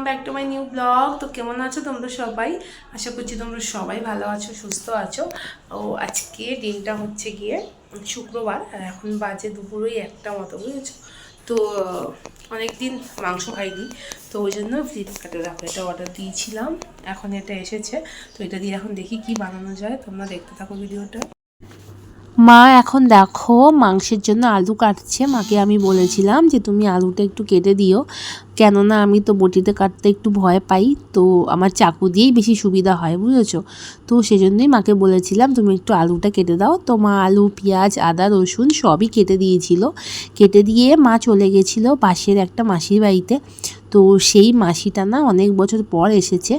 Back to my new blog. তো কেমন আছো তোমরা সবাই? আশা করছি তোমরা সবাই ভালো আছো, সুস্থ আছো। ও আজকে দিনটা হচ্ছে গিয়ে শুক্রবার, আর এখন বাজে দুপুরই 1টা মতো, বুঝেছো? তো অনেক দিন মাংস খাইনি, তো ওই জন্য ফ্লিপকার্টে দেখো এটা অর্ডার দিয়েছিলাম, এখন এটা এসেছে। তো এটা দিয়ে এখন দেখি কি বানানো যায়, তোমরা দেখতে থাকো ভিডিওটা। মা এখন দেখো মাংসের জন্য আলু কাটছে। মাকে আমি বলেছিলাম যে তুমি আলুটা একটু কেটে দিও, কেননা আমি তো বটিতে কাটতে একটু ভয় পাই, তো আমার চাকু দিয়েই বেশি সুবিধা হয়, বুঝেছো? তো সেজন্যই মাকে বলেছিলাম তুমি একটু আলুটা কেটে দাও। তো মা আলু, পেঁয়াজ, আদা, রসুন সবই কেটে দিয়েছিল। কেটে দিয়ে মা চলে গেছিলো পাশের একটা মাসির বাড়িতে। তো সেই মাসিটা না অনেক বছর পর এসেছে।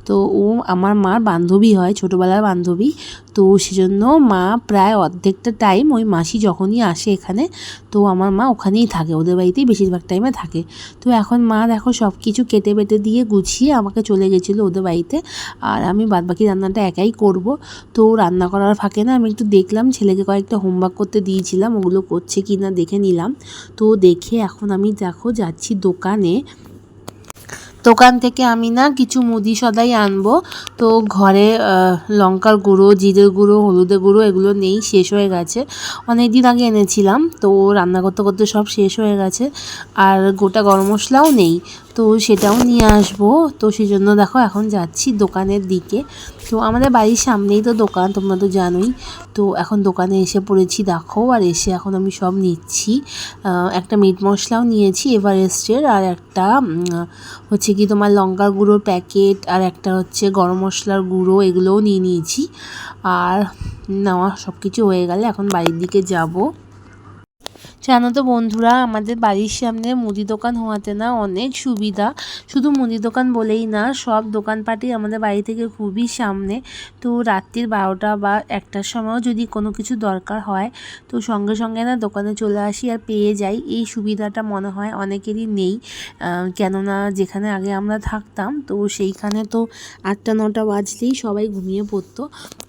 তো ও আমার মার বান্ধবী হয়, ছোটোবেলার বান্ধবী। তো সেজন্য মা প্রায় অর্ধেকটা টাইম ওই মাসি যখনই আসে এখানে, তো আমার মা ওখানেই থাকে, ওদের বাড়িতেই বেশিরভাগ টাইমে থাকে। তো এখন মা দেখো সব কিছু কেটে বেটে দিয়ে গুছিয়ে আমাকে চলে গেছিলো ওদের বাড়িতে, আর আমি বাদবাকি রান্নাটা একাই করব। তো রান্না করার ফাঁকে না আমি একটু দেখলাম, ছেলেকে কয়েকটা হোমওয়ার্ক করতে দিয়েছিলাম, ওগুলো করছে কি না দেখে নিলাম। তো দেখে এখন আমি দেখো যাচ্ছি দোকানে। দোকান থেকে আমি না কিছু মুদি সদাই আনবো। তো ঘরে লঙ্কার গুঁড়ো, জিরের গুঁড়ো, হলুদের গুঁড়ো এগুলো নেই, শেষ হয়ে গেছে। অনেক দিন আগে এনেছিলাম, তো রান্না করতে করতে সব শেষ হয়ে গেছে। আর গোটা গরম মশলাও নেই, তো সেটাও নিয়ে আসবো। তো সেই জন্য দেখো এখন যাচ্ছি দোকানের দিকে। তো আমাদের বাড়ির সামনেই তো দোকান, তোমরা তো জানোই। তো এখন দোকানে এসে পড়েছি দেখো, আর এসে এখন আমি সব নিচ্ছি। একটা মিট মশলাও নিয়েছি এভারেস্টের, আর একটা হচ্ছে কি তোমার লঙ্কার গুঁড়োর প্যাকেট, আর একটা হচ্ছে গরম মশলার গুঁড়ো, এগুলোও নিয়ে নিয়েছি। আর নেওয়া সব কিছু হয়ে গেলে এখন বাড়ির দিকে যাব। জানো তো বন্ধুরা, আমাদের বাড়ির সামনে মুদি দোকান হওয়াতে না অনেক সুবিধা। শুধু মুদি দোকান বলেই না, সব দোকানপাটই আমাদের বাড়ি থেকে খুবই সামনে। তো রাত্রির 12টা বা 1টার সময়ও যদি কোনো কিছু দরকার হয়, তো সঙ্গে সঙ্গে না দোকানে চলে আসি আর পেয়ে যাই। এই সুবিধাটা মনে হয় অনেকেরই নেই, কেননা যেখানে আগে আমরা থাকতাম তো সেইখানে তো 8টা-9টা বাজলেই সবাই ঘুমিয়ে পড়তো,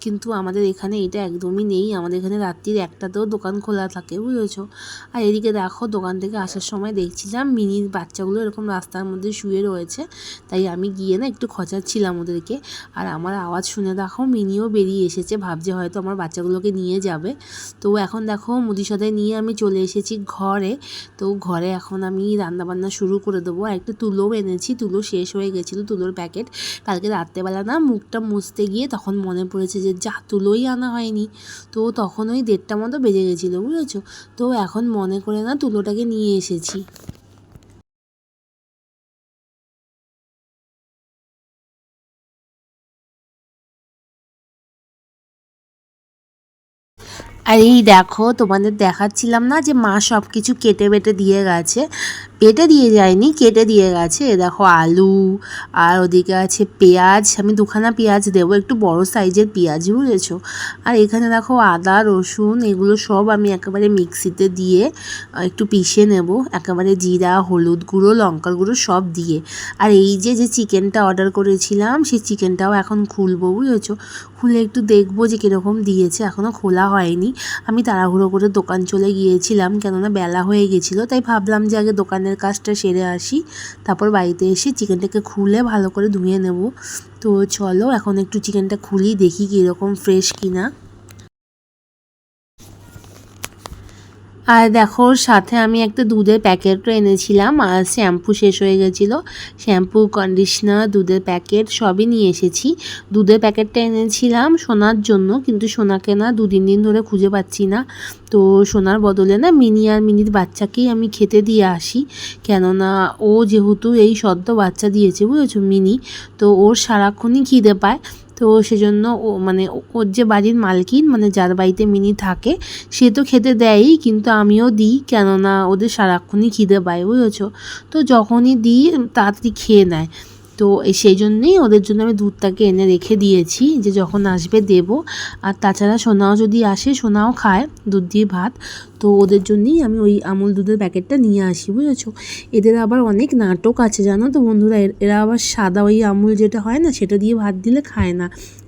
কিন্তু আমাদের এখানে এটা একদমই নেই। আমাদের এখানে রাত্রির 1টাতেও দোকান খোলা থাকে, বুঝেছো? আর এদিকে দেখো দোকান থেকে আসার সময় দেখছিলাম মিনির বাচ্চাগুলো এরকম রাস্তার মধ্যে শুয়ে রয়েছে, তাই আমি গিয়ে না একটু খোঁচাচ্ছিলাম ওদেরকে। আর আমার আওয়াজ শুনে দেখো মিনিও বেরিয়ে এসেছে, ভাবছে হয়তো আমার বাচ্চাগুলোকে নিয়ে যাবে। তো এখন দেখো মুদি সদাই নিয়ে আমি চলে এসেছি ঘরে। তো ঘরে এখন আমি রান্নাবান্না শুরু করে দেবো। আর একটু তুলোও এনেছি, তুলো শেষ হয়ে গেছিলো, তুলোর প্যাকেট। কালকে রাত্রেবেলা না মুখটা মুছতে গিয়ে তখন মনে পড়েছে যে যা তুলোই আনা হয়নি। তো তখন ওই 1:30 মতো বেজে গেছিলো, বুঝেছো? তো এখন মনে করে না তুলোটাকে নিয়ে এসেছি। আর এই দেখো তোমাদের দেখাচ্ছিলাম না যে মা সব কিছু কেটে বেটে দিয়ে গেছে, বেটে দিয়ে যায়নি, কেটে দিয়ে গেছে। এ দেখো আলু, আর ওদিকে আছে পেঁয়াজ, আমি 2খানা পেঁয়াজ দেবো, একটু বড় সাইজের পেঁয়াজ, বুঝেছো? আর এখানে দেখো আদা, রসুন এগুলো সব আমি একেবারে মিক্সিতে দিয়ে একটু পিষে নেব, একেবারে জিরা, হলুদ গুঁড়ো, লঙ্কার গুঁড়ো সব দিয়ে। আর এই যে যে চিকেনটা অর্ডার করেছিলাম সেই চিকেনটাও এখন খুলবো, বুঝেছো? খুলে একটু দেখবো যে কীরকম দিয়েছে, এখনও খোলা হয়নি। আমি তাড়াহুড়ো করে দোকান চলে গিয়েছিলাম, কেননা বেলা হয়ে গেছিলো, তাই ভাবলাম যে আগে দোকানের কাজটা সেরে আসি, তারপর বাড়িতে এসে চিকেনটাকে খুলে ভালো করে ধুয়ে নেব। তো চলো এখন একটু চিকেনটা খুলি, দেখি কীরকম ফ্রেশ কিনা। আর দেখো সাথে আমি একটা দুধের প্যাকেটও এনেছিলাম, আর শ্যাম্পু শেষ হয়ে গেছিলো। শ্যাম্পু, কন্ডিশনার, দুধের প্যাকেট সবই নিয়ে এসেছি। দুধের প্যাকেটটা এনেছিলাম সোনার জন্য, কিন্তু সোনাকে না 2-3 দিন ধরে খুঁজে পাচ্ছি না। তো সোনার বদলে না মিনি আর মিনির বাচ্চাকেই আমি খেতে দিয়ে আসি, কেননা ও যেহেতু এই সদ্য বাচ্চা দিয়েছে, বুঝেছো, মিনি, তো ওর সারাক্ষণই খিদে পায়। তো সেজন্য ও মানে ওর যে বাড়ির মালকিন, মানে যার বাড়িতে মিনি থাকে, সে তো খেতে দেয়ই, কিন্তু আমিও দিই, কেননা ওদের সারাক্ষণই খিদে পায়, বুঝেছো? তো যখনই দিই তাড়াতাড়ি খেয়ে নেয়। তো সেই জন্যেই ওদের জন্য আমি দুধটাকে এনে রেখে দিয়েছি, যে যখন আসবে দেবো। আর তাছাড়া সোনাও যদি আসে, সোনাও খায় দুধ দিয়ে ভাত। তো ওদের জন্যই আমি ওই আমুল দুধের প্যাকেটটা নিয়ে আসি, বুঝেছো। এদের আবার অনেক নাটক আছে জানো তো বন্ধুরা। এরা আবার সাদা ওই আমুল যেটা হয় না, সেটা দিয়ে ভাত দিলে খায় না।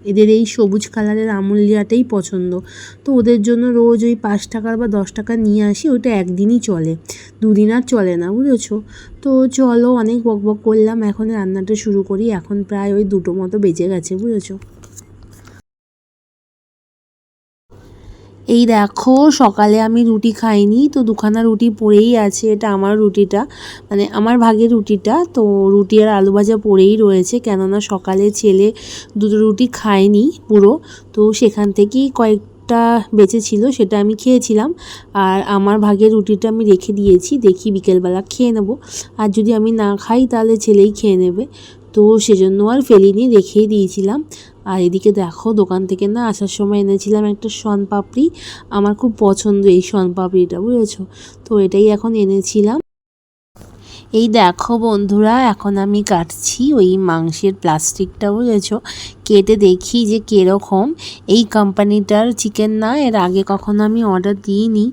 এদের এই সবুজ কালারের আমুল লিয়াটাই পছন্দ। তো ওদের জন্য রোজ ওই 5 টাকার বা 10 টাকা নিয়ে আসি। ওইটা একদিনই চলে, দুদিন আর চলে না, বুঝেছো। তো চলো, অনেক বকবক করলাম, এখন রান্নাটা শুরু করি। এখন প্রায় ওই 2টো মতো বেজে গেছে, বুঝেছো। এই দেখো, সকালে আমি রুটি খাইনি, তো 2খানা রুটি পড়েই আছে। এটা আমার রুটিটা, মানে আমার ভাগের রুটিটা। তো রুটি আর আলু ভাজা পড়েই রয়েছে, কেননা সকালে ছেলে 2টো রুটি খায়নি পুরো। তো সেখান থেকেই কয়েকটা বেঁচে ছিল, সেটা আমি খেয়েছিলাম। আর আমার ভাগের রুটিটা আমি রেখে দিয়েছি, দেখি বিকেলবেলা খেয়ে নেব। আর যদি আমি না খাই তাহলে ছেলেই খেয়ে নেবে। তো সেজন্য আর ফেলিনি, রেখেই দিয়েছিলাম। আর এদিকে দেখো, দোকান থেকে না আসার সময় এনেছিলাম একটা শনপাপড়ি। আমার খুব পছন্দ এই শনপাপড়িটা, বুঝেছো। তো এটাই এখন এনেছিলাম। এই দেখো বন্ধুরা, এখন আমি কাটছি ওই মাংসের প্লাস্টিকটা, বুঝেছো। কেটে দেখি যে কীরকম। এই কোম্পানিটার চিকেন না, এর আগে কখনো আমি অর্ডার দিইনি।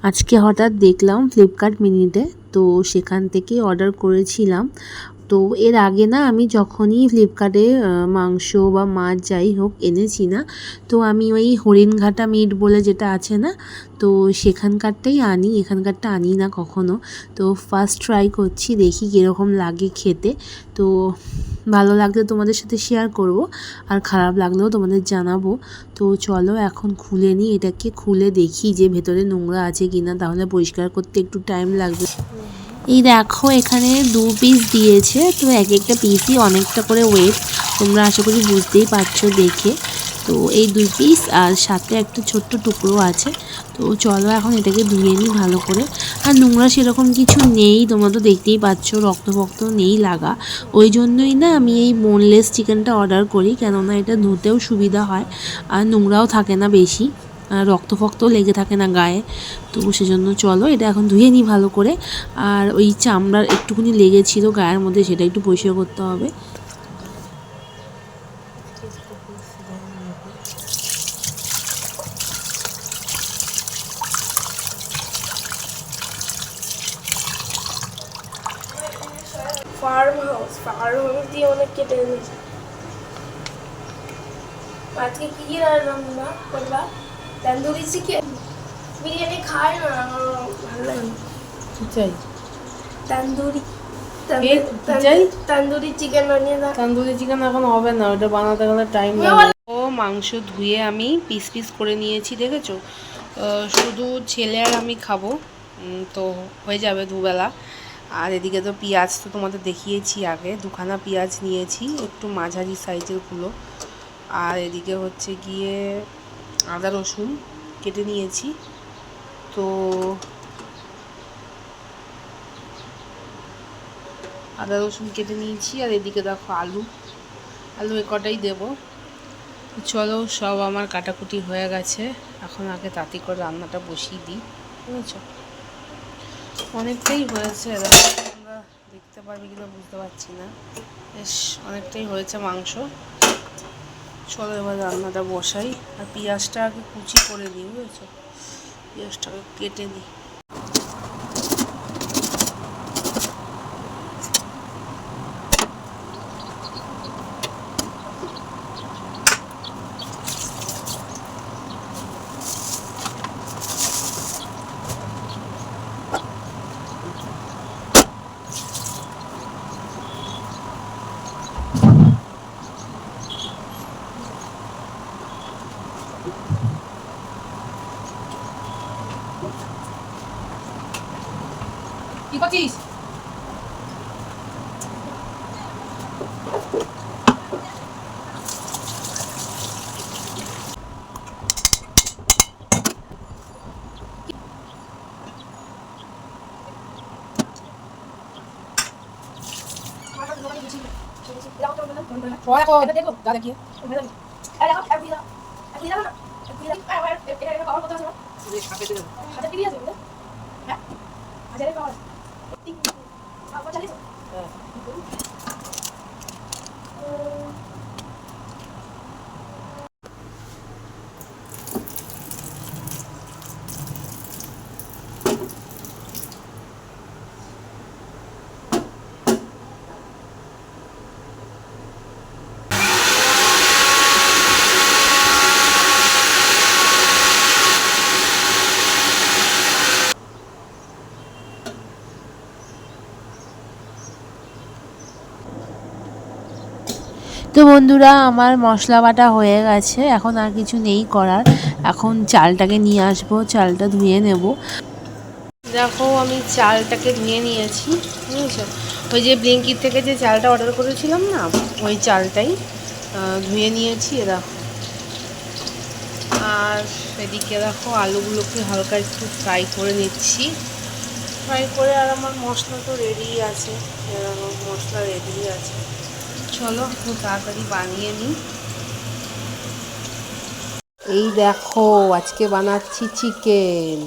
আজকে হঠাৎ দেখলাম ফ্লিপকার্ট মিনিটে, তো সেখান থেকে অর্ডার করেছিলাম। তো এর আগে না আমি যখনই ফ্লিপকার্টে মাংস বা মাছ যাই হোক এনেছি না, তো আমি ওই হরিণঘাটা মিট বলে যেটা আছে না, তো সেখানকারটাই আনি, এখানকারটা আনি না কখনো। তো ফার্স্ট ট্রাই করছি, দেখি কীরকম লাগে খেতে। তো ভালো লাগলে তোমাদের সাথে শেয়ার করব, আর খারাপ লাগলেও তোমাদের জানাবো। তো চলো এখন খুলে নিই, এটাকে খুলে দেখি যে ভেতরে নোংরা আছে কিনা, তাহলে পরিষ্কার করতে একটু টাইম লাগবে। এই দেখো, এখানে 2 পিস দিয়েছে, তো এক একটা পিসই অনেকটা করে ওয়েট, তোমরা আশা করি বুঝতেই পারছো দেখে। তো এই 2 পিস আর সাথে একটা ছোট্ট টুকরো আছে। তো চলো এখন এটাকে ধুয়ে নিই ভালো করে। আর নোংরা সেরকম কিছু নেই, তোমরা তো দেখতেই পাচ্ছ, রক্ত ফক্ত নেই লাগা। ওই জন্যই না আমি এই বোনলেস চিকেনটা অর্ডার করি, কেননা এটা ধুতেও সুবিধা হয় আর নোংরাও থাকে না বেশি, রক্ত ফক্তও লেগে থাকে না গায়ে। তো সেজন্য চলো এটা এখন ধুয়ে নিই ভালো করে। আর ওই চামড়ার একটুখানি লেগেছিল গায়ের মধ্যে, সেটা একটু পরিষ্কার করতে হবে। ফার্ম হাউস দিয়ে অনেক কেটে এনেছে। আজকে কি কি রান্না করবা? তন্দুরি চিকেন। বিরিয়ানি খাই না, আমার ভালো লাগে না। কি চাই? তন্দুরি চাই? তন্দুরি চিকেন বানিয়ে দাও। তন্দুরি চিকেন এখন হবে না, ওটা বানাতে গেলে টাইম লাগবে। ও মাংস ধুয়ে আমি পিস পিস করে নিয়েছি, দেখেছো। শুধু ছেলে আর আমি খাবো, তো হয়ে যাবে দুবেলা। আর এদিকে তো পেঁয়াজ তো তোমাদের দেখিয়েছি আগে, 2খানা পেঁয়াজ নিয়েছি, একটু মাঝারি সাইজেরগুলো। আর এদিকে হচ্ছে গিয়ে আদা রসুন কেটে নিয়েছি। তো আদা রসুন কেটে নিয়েছি। আর এদিকে দেখো আলু এ কটাই দেবো। চলো, সব আমার কাটাকুটি হয়ে গেছে, এখন আগে তাড়াতাড়ি করে রান্নাটা বসিয়ে দিই, বুঝেছো। অনেকটাই হয়েছে, তোমরা দেখতে পারবে কিনা বুঝতে পারছি না, বেশ অনেকটাই হয়েছে মাংস। চলো এবার রান্নাটা বসাই। আর পেঁয়াজটা আগে কুচি করে দিই, বুঝেছো, পেঁয়াজটাকে কেটে নিই। কি করছিস? দেখো যা দেখি তো বন্ধুরা, আমার মশলা বাটা হয়ে গেছে, এখন আর কিছু নেই করার। এখন চালটাকে নিয়ে আসবো, চালটা ধুয়ে নেব। দেখো আমি চালটাকে ধুয়ে নিয়েছি, বুঝেছো? ওই যে ব্লিঙ্কিট থেকে যে চালটা অর্ডার করেছিলাম না, ওই চালটাই ধুয়ে নিয়েছি। দেখো, আর এদিকে দেখো আলুগুলোকে হালকা একটু ফ্রাই করে নিচ্ছি। ফ্রাই করে আর আমার মশলা তো রেডিই আছে, মশলা রেডি আছে। চলো খুব তাড়াতাড়ি বানিয়ে নিই। এই দেখো আজকে বানাচ্ছি চিকেন।